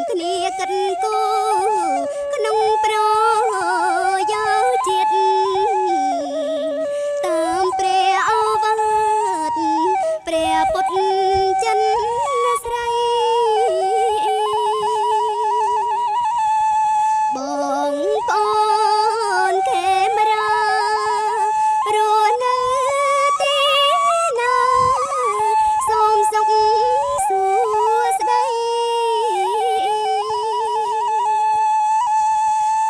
គ្នាកិនគូក្នុងប្រយោជាតិតាមព្រះអវត្តព្រះពុទ្ធចិនស្រីបងប្អូនខេមរារស់នៅទីណាសូមសុខសួស្តី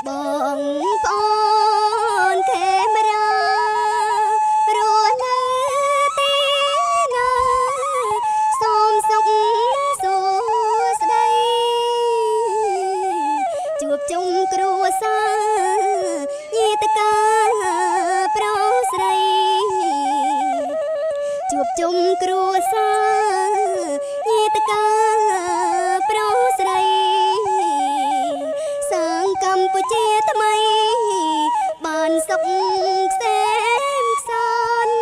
បងប្អូនខេមរារស់នៅទីណាសូមសុខសួស្តីជួបជុំគ្រួសារញាតិកាប្រុសស្រីជួបជុំគ្រួសារញាតិកាប្រុសស្រីសាងកម្ពុជាថ្មីបានសុខក្សេមក្សាន្ត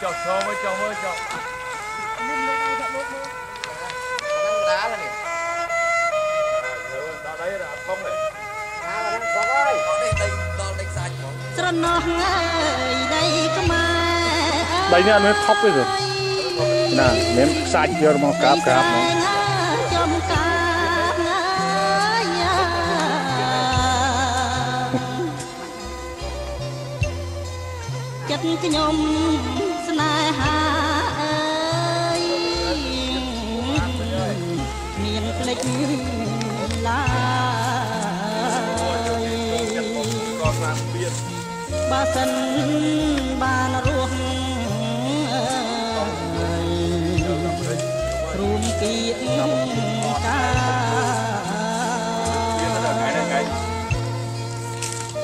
ចុះឈរមកចុះមើលចុះដល់នេះដល់đây là không này xong ơi đâyដល់đây xa chứស្រណោះអើយដីខ្មែរ đây nha nó thóc đấy rồi nè ném sạch vô mà cạp cạp nó ចំកាចិត្តខ្ញុំស្នេហាអើយមានភ្លេចឡើយបើសិនបានរស់រួមគៀកកា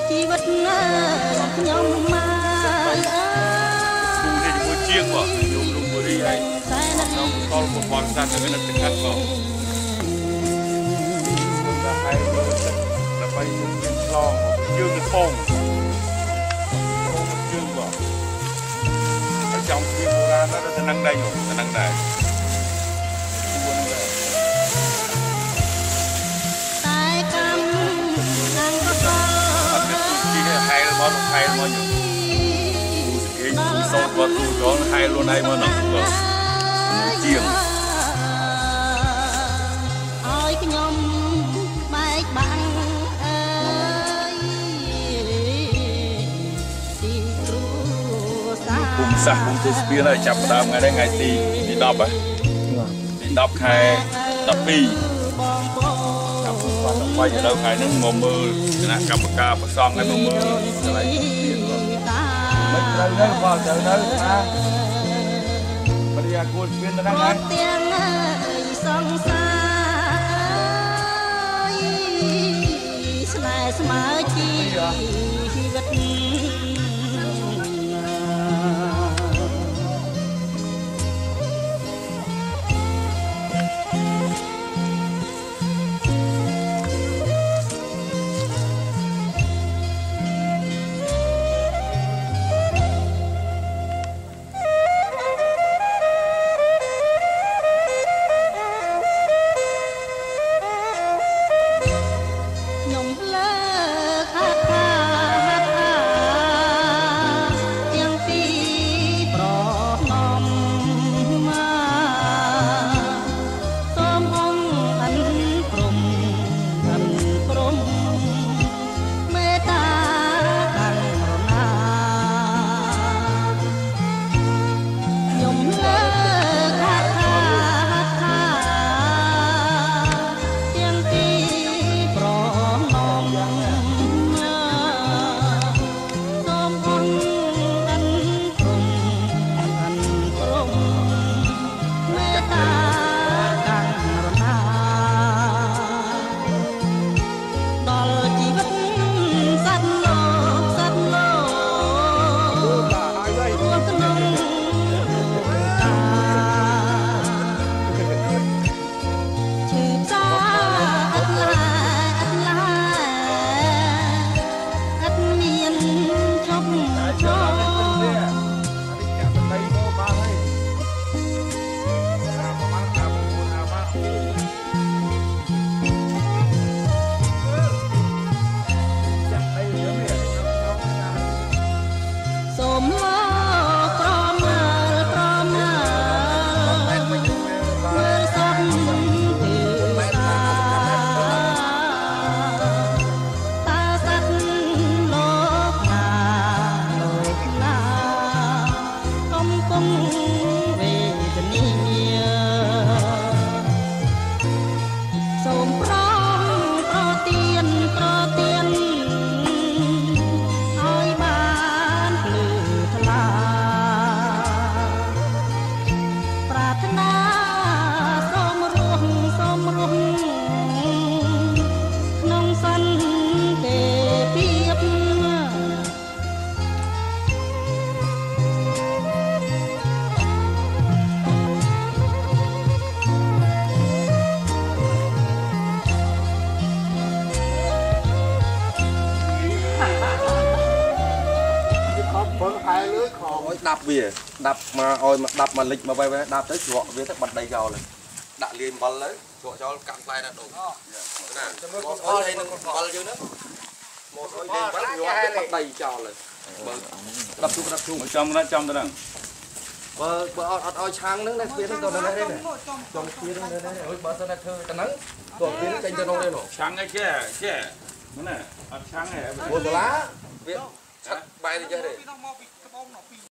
ជីវិតខ្ញុំមកជាងបងខ្ញុំលំបុរីហើយខ្ញុំខលប្រព័ន្ធសាស្ត្រទៅនឹងទឹកខាត់បងដើម្បីមើលទឹកដើម្បីមានឆ្លងជើងទៅផងជើងបងហើយចង់ពីបុរាណទៅនឹងដែរទៅនឹងដែរតែកម្មនឹងក៏សល់អត់មានទីហែលមកហែលមកខ្ញុំសូមគាត់ទូចងហែលខ្លួនឯងមកនោះជាងឲ្យខ្ញុំបែកបាំងអើយទីគ្រូសាគុំសាសគុំទេសពីហើយចាប់ដើមថ្ងៃទី10ហ៎ទី10ខែ12បងប្អូនចាប់គាត់ទៅបាយដល់ថ្ងៃហ្នឹងមកមើលគណៈកម្មការប្រសង់ឲ្យមកមើលកន្លែងទៀតមិនត្រូវនៅបងត្រូវនៅថាបរិយាគួរស្ពានទៅហ្នឹងហើយទាំងសង្សារស្នេហ៍ស្មើជីវិតខ្ញុំលើកហាត់ về đập mà ôi mà đập mà lịch mà bay bay đập tới chuột về tới bật đầy dầu này đã liền bật lấy chuột cho cặn tay là đủ nè một ôi đây nó bật chưa nữa một ôi đây bật chuột bật đầy dầu này đập chung trong đó nè bờ ôi sáng nắng đây phía nó còn đây này trong phía nó đây ôi bờ nó thưa cái nắng còn phía nó trên cho nó đây nọ sáng cái kia nè sáng này một lá biết bay đi chơi đi